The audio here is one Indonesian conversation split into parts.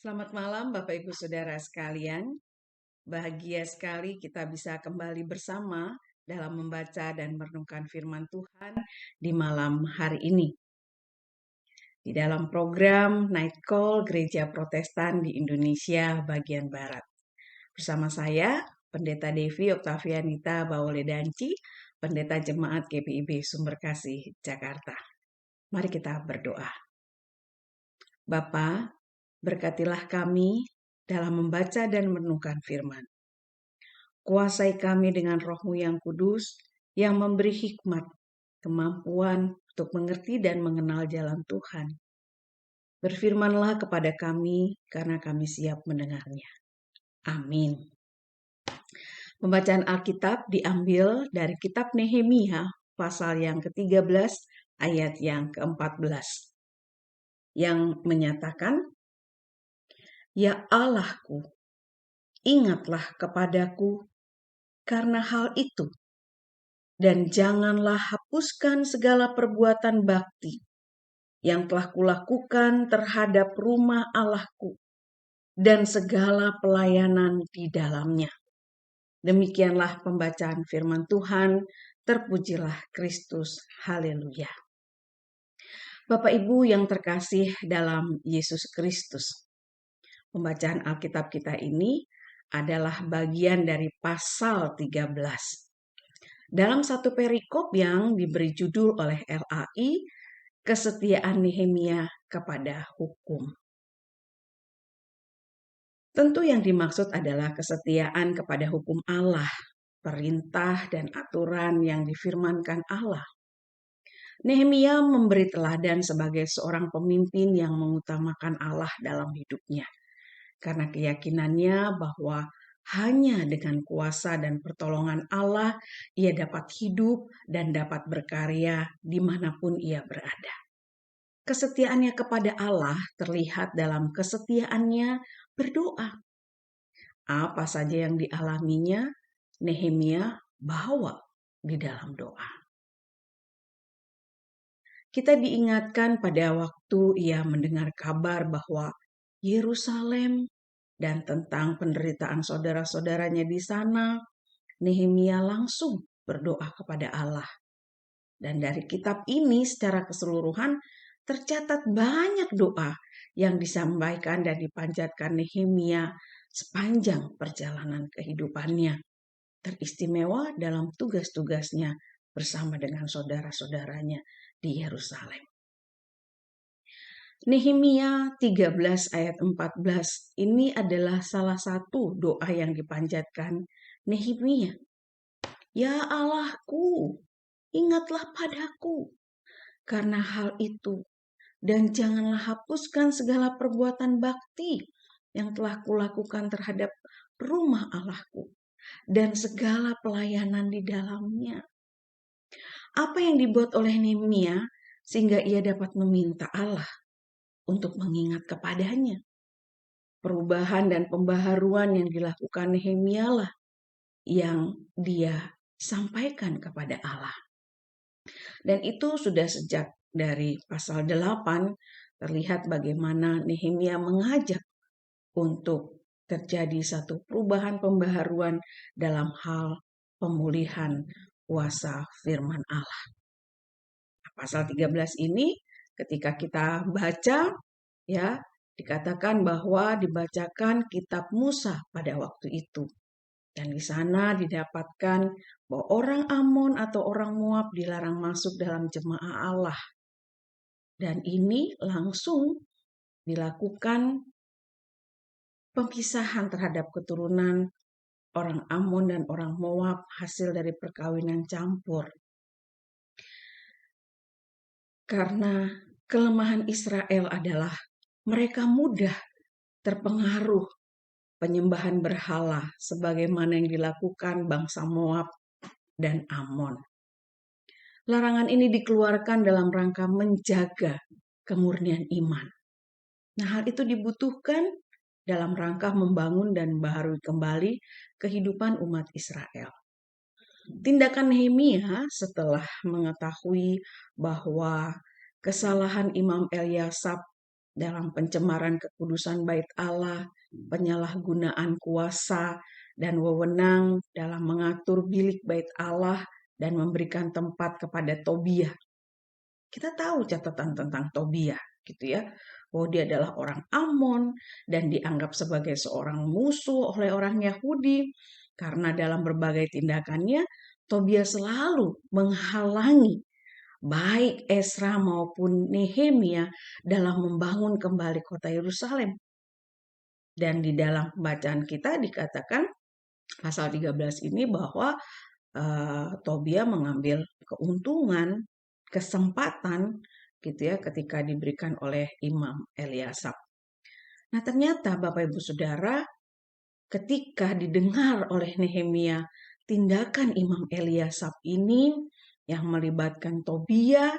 Selamat malam Bapak Ibu Saudara sekalian. Bahagia sekali kita bisa kembali bersama dalam membaca dan merenungkan firman Tuhan di malam hari ini. Di dalam program Night Call Gereja Protestan di Indonesia bagian Barat. Bersama saya, Pendeta Devi Oktavianita Bawoledanci, Pendeta Jemaat GPIB Sumberkasih, Jakarta. Mari kita berdoa. Bapa, berkatilah kami dalam membaca dan merenungkan firman. Kuasai kami dengan Roh-Mu yang kudus, yang memberi hikmat, kemampuan untuk mengerti dan mengenal jalan Tuhan. Berfirmanlah kepada kami, karena kami siap mendengarnya. Amin. Pembacaan Alkitab diambil dari kitab Nehemia, pasal yang ke-13, ayat yang ke-14. Yang menyatakan, Ya Allahku, ingatlah kepadaku karena hal itu, dan janganlah hapuskan segala perbuatan bakti yang telah kulakukan terhadap rumah Allahku dan segala pelayanan di dalamnya. Demikianlah pembacaan firman Tuhan. Terpujilah Kristus. Haleluya. Bapak Ibu yang terkasih dalam Yesus Kristus, pembacaan Alkitab kita ini adalah bagian dari pasal 13. Dalam satu perikop yang diberi judul oleh LAI, kesetiaan Nehemia kepada hukum. Tentu yang dimaksud adalah kesetiaan kepada hukum Allah, perintah dan aturan yang difirmankan Allah. Nehemia memberi teladan sebagai seorang pemimpin yang mengutamakan Allah dalam hidupnya, karena keyakinannya bahwa hanya dengan kuasa dan pertolongan Allah ia dapat hidup dan dapat berkarya dimanapun ia berada. Kesetiaannya kepada Allah terlihat dalam kesetiaannya berdoa. Apa saja yang dialaminya, Nehemia bawa di dalam doa. Kita diingatkan pada waktu ia mendengar kabar bahwa Yerusalem dan tentang penderitaan saudara-saudaranya di sana, Nehemia langsung berdoa kepada Allah. Dan dari kitab ini secara keseluruhan tercatat banyak doa yang disampaikan dan dipanjatkan Nehemia sepanjang perjalanan kehidupannya, teristimewa dalam tugas-tugasnya bersama dengan saudara-saudaranya di Yerusalem. Nehemia 13 ayat 14 ini adalah salah satu doa yang dipanjatkan Nehemia. Ya Allahku, ingatlah padaku karena hal itu, dan janganlah hapuskan segala perbuatan bakti yang telah kulakukan terhadap rumah Allahku dan segala pelayanan di dalamnya. Apa yang dibuat oleh Nehemia sehingga ia dapat meminta Allah untuk mengingat kepadanya? Perubahan dan pembaharuan yang dilakukan Nehemia lah yang dia sampaikan kepada Allah. Dan itu sudah sejak dari pasal 8 terlihat bagaimana Nehemia mengajak untuk terjadi satu perubahan pembaharuan dalam hal pemulihan kuasa firman Allah. Pasal 13 ini ketika kita baca ya dikatakan bahwa dibacakan kitab Musa pada waktu itu. Dan di sana didapatkan bahwa orang Amon atau orang Moab dilarang masuk dalam jemaah Allah. Dan ini langsung dilakukan pemisahan terhadap keturunan orang Amon dan orang Moab hasil dari perkawinan campur. Karena kelemahan Israel adalah mereka mudah terpengaruh penyembahan berhala sebagaimana yang dilakukan bangsa Moab dan Amon. Larangan ini dikeluarkan dalam rangka menjaga kemurnian iman. Nah, hal itu dibutuhkan dalam rangka membangun dan membaharui kembali kehidupan umat Israel. Tindakan Nehemia setelah mengetahui bahwa kesalahan Imam Eliasaf dalam pencemaran kekudusan bait Allah, penyalahgunaan kuasa dan wewenang dalam mengatur bilik bait Allah dan memberikan tempat kepada Tobiah. Kita tahu catatan tentang Tobiah, gitu ya, bahwa dia adalah orang Amon dan dianggap sebagai seorang musuh oleh orang Yahudi karena dalam berbagai tindakannya Tobiah selalu menghalangi baik Ezra maupun Nehemia dalam membangun kembali kota Yerusalem. Dan di dalam pembacaan kita dikatakan pasal 13 ini bahwa Tobiah mengambil keuntungan, kesempatan gitu ya ketika diberikan oleh Imam Eliasaf. Nah, ternyata Bapak Ibu Saudara, ketika didengar oleh Nehemia tindakan Imam Eliasaf ini yang melibatkan Tobiah,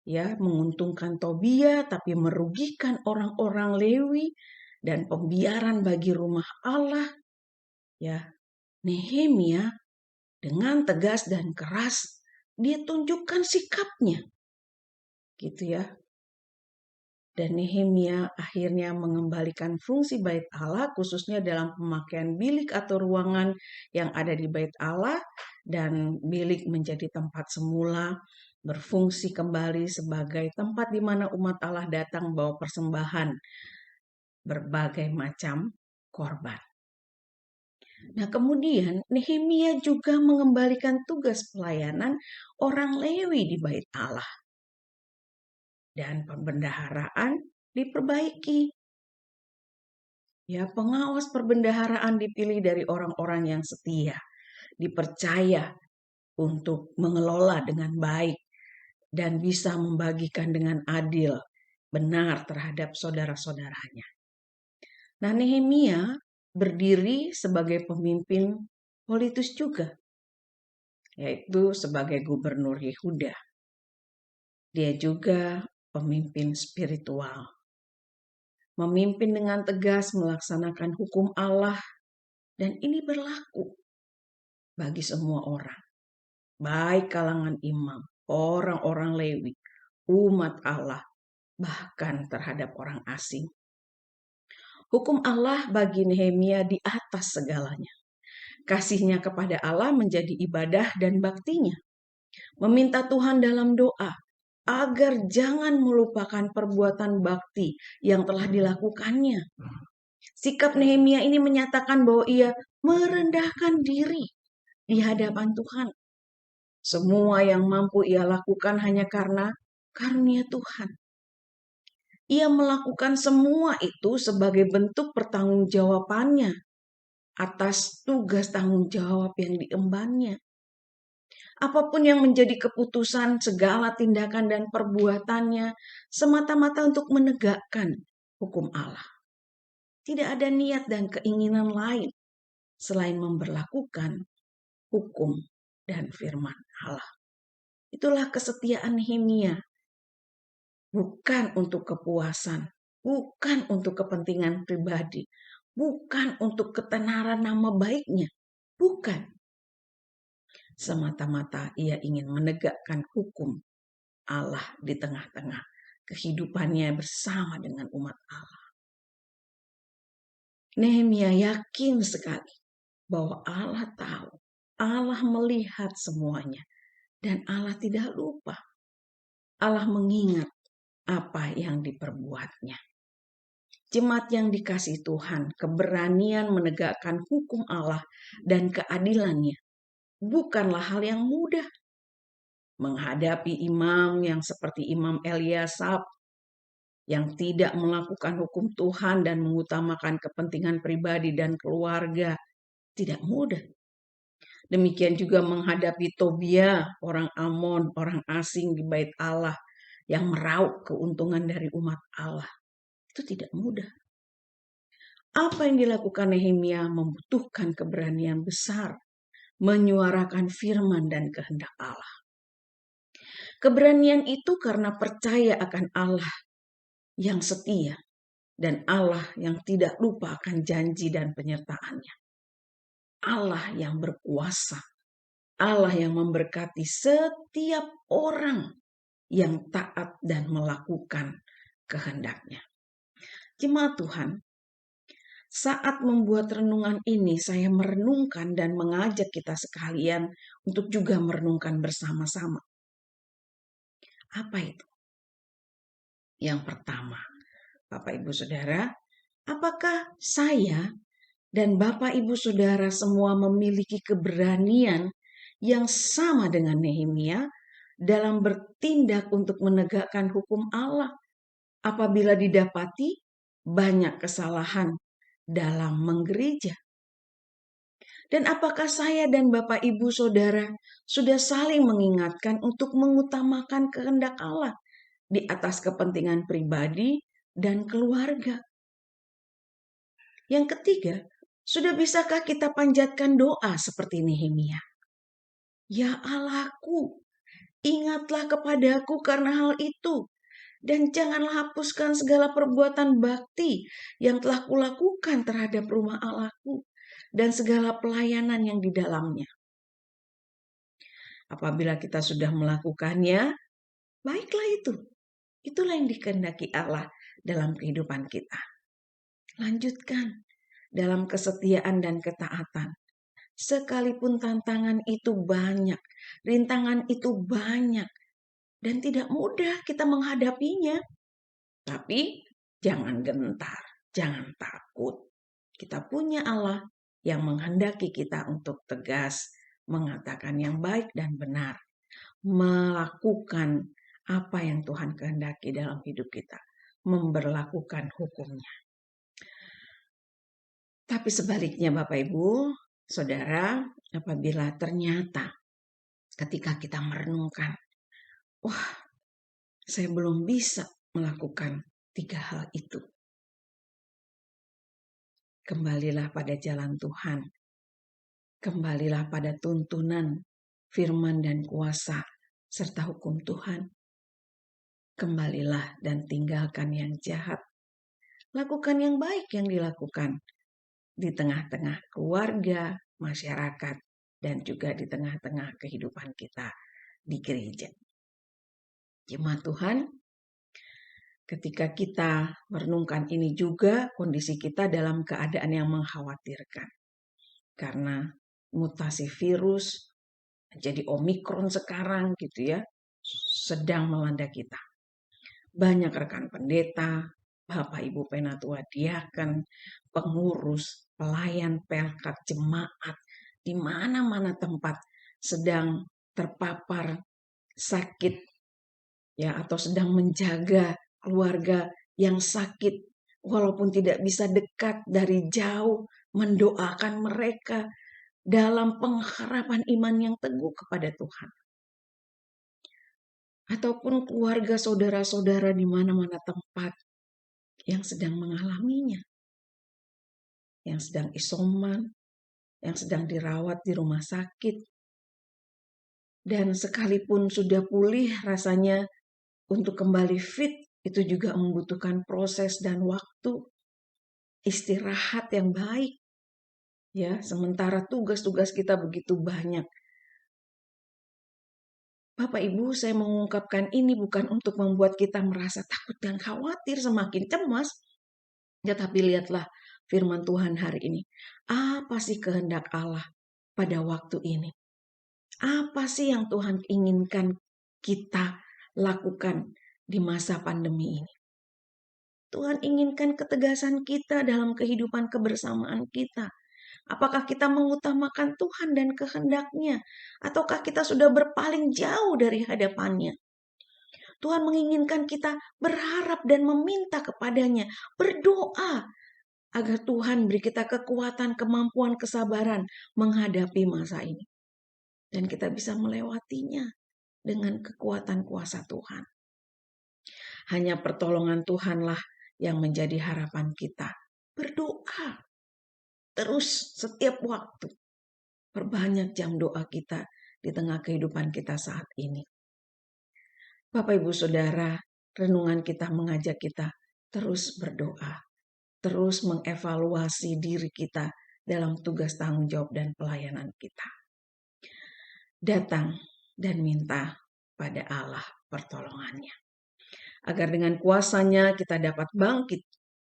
ya, menguntungkan Tobiah tapi merugikan orang-orang Lewi dan pembiaran bagi rumah Allah, ya, Nehemia dengan tegas dan keras dia tunjukkan sikapnya, gitu ya. Dan Nehemia akhirnya mengembalikan fungsi bait Allah khususnya dalam pemakaian bilik atau ruangan yang ada di bait Allah, dan bilik menjadi tempat semula berfungsi kembali sebagai tempat di mana umat Allah datang bawa persembahan berbagai macam korban. Nah, kemudian Nehemia juga mengembalikan tugas pelayanan orang Lewi di bait Allah. Dan pembendaharaan diperbaiki. Ya, pengawas perbendaharaan dipilih dari orang-orang yang setia, dipercaya untuk mengelola dengan baik dan bisa membagikan dengan adil, benar terhadap saudara-saudaranya. Nah, Nehemia berdiri sebagai pemimpin politis juga, yaitu sebagai gubernur Yehuda. Dia juga pemimpin spiritual. Memimpin dengan tegas melaksanakan hukum Allah, dan ini berlaku bagi semua orang, baik kalangan imam, orang-orang Lewi, umat Allah, bahkan terhadap orang asing. Hukum Allah bagi Nehemia di atas segalanya. Kasihnya kepada Allah menjadi ibadah dan baktinya. Meminta Tuhan dalam doa agar jangan melupakan perbuatan bakti yang telah dilakukannya. Sikap Nehemia ini menyatakan bahwa ia merendahkan diri di hadapan Tuhan. Semua yang mampu ia lakukan hanya karena karunia Tuhan. Ia melakukan semua itu sebagai bentuk pertanggungjawabannya atas tugas tanggung jawab yang diembannya. Apapun yang menjadi keputusan, segala tindakan dan perbuatannya semata-mata untuk menegakkan hukum Allah. Tidak ada niat dan keinginan lain selain memberlakukan hukum dan firman Allah. Itulah kesetiaan Nehemia. Bukan untuk kepuasan, bukan untuk kepentingan pribadi, bukan untuk ketenaran nama baiknya, bukan. Semata-mata ia ingin menegakkan hukum Allah di tengah-tengah kehidupannya bersama dengan umat Allah. Nehemia yakin sekali bahwa Allah tahu, Allah melihat semuanya, dan Allah tidak lupa. Allah mengingat apa yang diperbuatnya. Jemaat yang dikasihi Tuhan, keberanian menegakkan hukum Allah dan keadilannya bukanlah hal yang mudah. Menghadapi imam yang seperti Imam Eliasaf yang tidak melakukan hukum Tuhan dan mengutamakan kepentingan pribadi dan keluarga, tidak mudah. Demikian juga menghadapi Tobiah, orang Amon, orang asing di bait Allah yang meraup keuntungan dari umat Allah. Itu tidak mudah. Apa yang dilakukan Nehemia membutuhkan keberanian besar, menyuarakan firman dan kehendak Allah. Keberanian itu karena percaya akan Allah yang setia dan Allah yang tidak lupa akan janji dan penyertaannya. Allah yang berkuasa, Allah yang memberkati setiap orang yang taat dan melakukan kehendaknya. Jemaat Tuhan, saat membuat renungan ini, saya merenungkan dan mengajak kita sekalian untuk juga merenungkan bersama-sama. Apa itu? Yang pertama, Bapak Ibu Saudara, apakah saya dan Bapak Ibu Saudara semua memiliki keberanian yang sama dengan Nehemia dalam bertindak untuk menegakkan hukum Allah apabila didapati banyak kesalahan dalam menggereja? Dan apakah saya dan Bapak Ibu Saudara sudah saling mengingatkan untuk mengutamakan kehendak Allah di atas kepentingan pribadi dan keluarga? Yang ketiga, sudah bisakah kita panjatkan doa seperti Nehemia? Ya Allahku, ingatlah kepadaku karena hal itu, dan janganlah hapuskan segala perbuatan bakti yang telah kulakukan terhadap rumah Allahku dan segala pelayanan yang di dalamnya. Apabila kita sudah melakukannya, baiklah itu. Itulah yang dikehendaki Allah dalam kehidupan kita. Lanjutkan dalam kesetiaan dan ketaatan. Sekalipun tantangan itu banyak, rintangan itu banyak, dan tidak mudah kita menghadapinya. Tapi jangan gentar, jangan takut. Kita punya Allah yang menghendaki kita untuk tegas, mengatakan yang baik dan benar, melakukan apa yang Tuhan kehendaki dalam hidup kita, memberlakukan hukumnya. Tapi sebaliknya Bapak Ibu, Saudara, apabila ternyata ketika kita merenungkan, wah, saya belum bisa melakukan 3 hal itu. Kembalilah pada jalan Tuhan. Kembalilah pada tuntunan, firman dan kuasa, serta hukum Tuhan. Kembalilah dan tinggalkan yang jahat. Lakukan yang baik yang dilakukan di tengah-tengah keluarga, masyarakat, dan juga di tengah-tengah kehidupan kita di gereja. Jemaat Tuhan, ketika kita merenungkan ini juga kondisi kita dalam keadaan yang mengkhawatirkan. Karena mutasi virus jadi Omikron sekarang gitu ya, sedang melanda kita. Banyak rekan pendeta, Bapak Ibu Penatua Diaken, pengurus, pelayan pelkat, jemaat, di mana-mana tempat sedang terpapar sakit ya, atau sedang menjaga keluarga yang sakit, walaupun tidak bisa dekat, dari jauh mendoakan mereka dalam pengharapan iman yang teguh kepada Tuhan. Ataupun keluarga saudara-saudara di mana-mana tempat yang sedang mengalaminya, yang sedang isoman, yang sedang dirawat di rumah sakit. Dan sekalipun sudah pulih rasanya untuk kembali fit, itu juga membutuhkan proses dan waktu, istirahat yang baik. Ya, sementara tugas-tugas kita begitu banyak. Bapak Ibu, saya mengungkapkan ini bukan untuk membuat kita merasa takut dan khawatir, semakin cemas. Tetapi lihatlah firman Tuhan hari ini. Apa sih kehendak Allah pada waktu ini? Apa sih yang Tuhan inginkan kita lakukan di masa pandemi ini? Tuhan inginkan ketegasan kita dalam kehidupan kebersamaan kita. Apakah kita mengutamakan Tuhan dan kehendak-Nya? Ataukah kita sudah berpaling jauh dari hadapan-Nya? Tuhan menginginkan kita berharap dan meminta kepada-Nya, berdoa agar Tuhan beri kita kekuatan, kemampuan, kesabaran menghadapi masa ini. Dan kita bisa melewatinya dengan kekuatan kuasa Tuhan. Hanya pertolongan Tuhanlah yang menjadi harapan kita. Berdoa terus setiap waktu. Perbanyak jam doa kita di tengah kehidupan kita saat ini. Bapak Ibu Saudara, renungan kita mengajak kita terus berdoa. Terus mengevaluasi diri kita dalam tugas tanggung jawab dan pelayanan kita. Datang dan minta pada Allah pertolongannya. Agar dengan kuasa-Nya kita dapat bangkit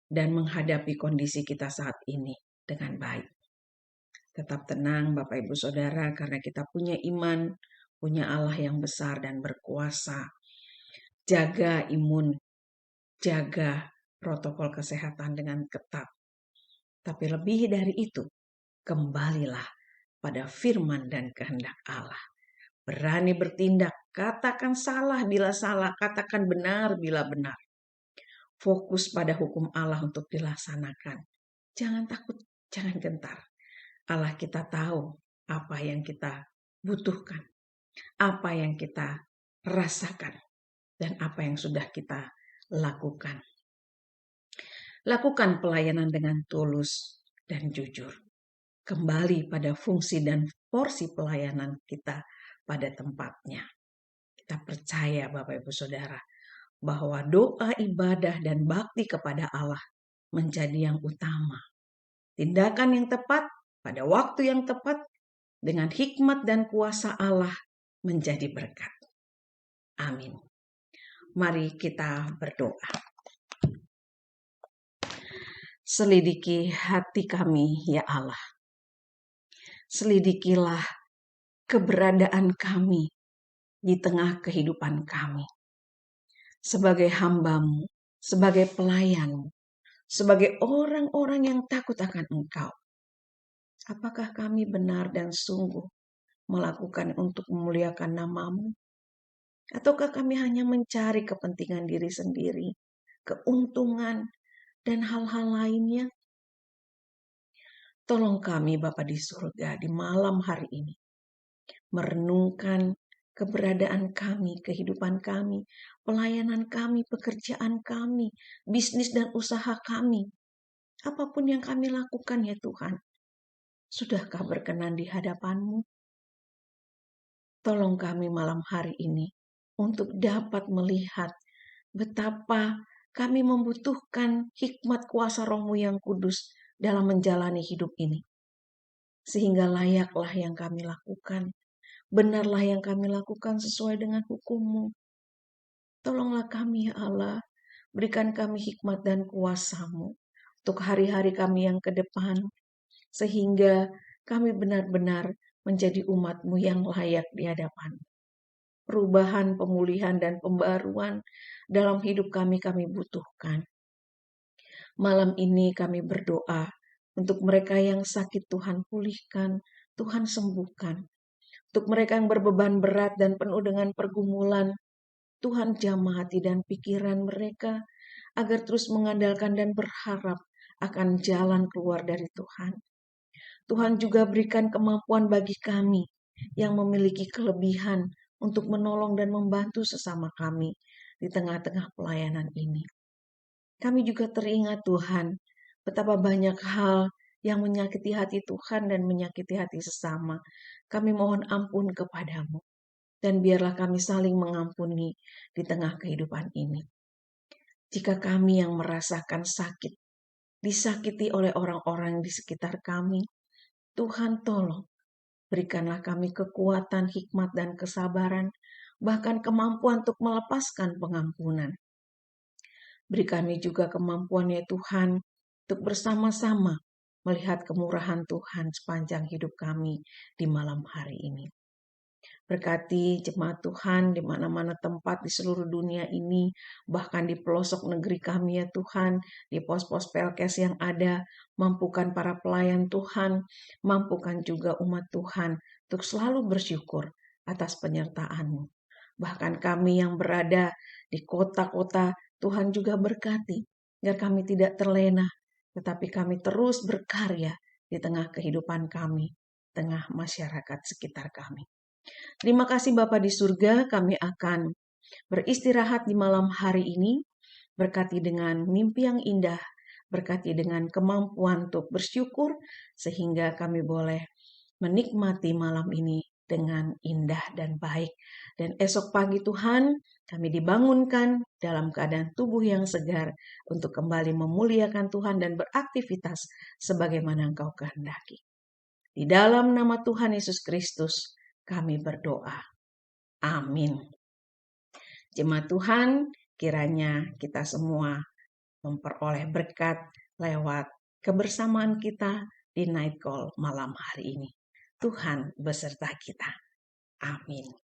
dan menghadapi kondisi kita saat ini dengan baik. Tetap tenang Bapak Ibu Saudara, karena kita punya iman, punya Allah yang besar dan berkuasa. Jaga imun, jaga protokol kesehatan dengan ketat. Tapi lebih dari itu, kembalilah pada firman dan kehendak Allah. Berani bertindak, katakan salah bila salah, katakan benar bila benar. Fokus pada hukum Allah untuk dilaksanakan. Jangan takut, jangan gentar. Allah kita tahu apa yang kita butuhkan, apa yang kita rasakan, dan apa yang sudah kita lakukan. Lakukan pelayanan dengan tulus dan jujur. Kembali pada fungsi dan porsi pelayanan kita pada tempatnya. Kita percaya Bapak Ibu Saudara bahwa doa, ibadah, dan bakti kepada Allah menjadi yang utama. Tindakan yang tepat pada waktu yang tepat dengan hikmat dan kuasa Allah menjadi berkat. Amin. Mari kita berdoa. Selidiki hati kami, ya Allah. Selidikilah keberadaan kami di tengah kehidupan kami. Sebagai hamba-Mu, sebagai pelayan-Mu, sebagai orang-orang yang takut akan Engkau. Apakah kami benar dan sungguh melakukan untuk memuliakan nama-Mu? Ataukah kami hanya mencari kepentingan diri sendiri, keuntungan, dan hal-hal lainnya? Tolong kami Bapa di surga di malam hari ini merenungkan keberadaan kami, kehidupan kami, pelayanan kami, pekerjaan kami, bisnis dan usaha kami. Apapun yang kami lakukan ya Tuhan, sudahkah berkenan di hadapan-Mu? Tolong kami malam hari ini untuk dapat melihat betapa kami membutuhkan hikmat kuasa Roh-Mu yang kudus dalam menjalani hidup ini. Sehingga layaklah yang kami lakukan, benarlah yang kami lakukan sesuai dengan hukum-Mu. Tolonglah kami ya Allah, berikan kami hikmat dan kuasa-Mu untuk hari-hari kami yang ke depan, sehingga kami benar-benar menjadi umat-Mu yang layak di hadapan. Perubahan, pemulihan, dan pembaruan dalam hidup kami butuhkan. Malam ini kami berdoa untuk mereka yang sakit, Tuhan pulihkan, Tuhan sembuhkan. Untuk mereka yang berbeban berat dan penuh dengan pergumulan, Tuhan jamah hati dan pikiran mereka agar terus mengandalkan dan berharap akan jalan keluar dari Tuhan. Tuhan juga berikan kemampuan bagi kami yang memiliki kelebihan untuk menolong dan membantu sesama kami di tengah-tengah pelayanan ini. Kami juga teringat Tuhan, betapa banyak hal yang menyakiti hati Tuhan dan menyakiti hati sesama. Kami mohon ampun kepadamu, dan biarlah kami saling mengampuni di tengah kehidupan ini. Jika kami yang merasakan sakit, disakiti oleh orang-orang di sekitar kami, Tuhan tolong, berikanlah kami kekuatan, hikmat, dan kesabaran, bahkan kemampuan untuk melepaskan pengampunan. Beri kami juga kemampuan ya Tuhan, untuk bersama-sama melihat kemurahan Tuhan sepanjang hidup kami di malam hari ini. Berkati jemaat Tuhan di mana-mana tempat di seluruh dunia ini, bahkan di pelosok negeri kami ya Tuhan, di pos-pos Pelkes yang ada, mampukan para pelayan Tuhan, mampukan juga umat Tuhan untuk selalu bersyukur atas penyertaan-Mu. Bahkan kami yang berada di kota-kota, Tuhan juga berkati, agar kami tidak terlena, tetapi kami terus berkarya di tengah kehidupan kami, tengah masyarakat sekitar kami. Terima kasih Bapa di surga, kami akan beristirahat di malam hari ini, berkati dengan mimpi yang indah, berkati dengan kemampuan untuk bersyukur, sehingga kami boleh menikmati malam ini dengan indah dan baik. Dan esok pagi Tuhan, kami dibangunkan dalam keadaan tubuh yang segar untuk kembali memuliakan Tuhan dan beraktivitas sebagaimana Engkau kehendaki. Di dalam nama Tuhan Yesus Kristus, kami berdoa. Amin. Jemaat Tuhan, kiranya kita semua memperoleh berkat lewat kebersamaan kita di Night Call malam hari ini. Tuhan beserta kita. Amin.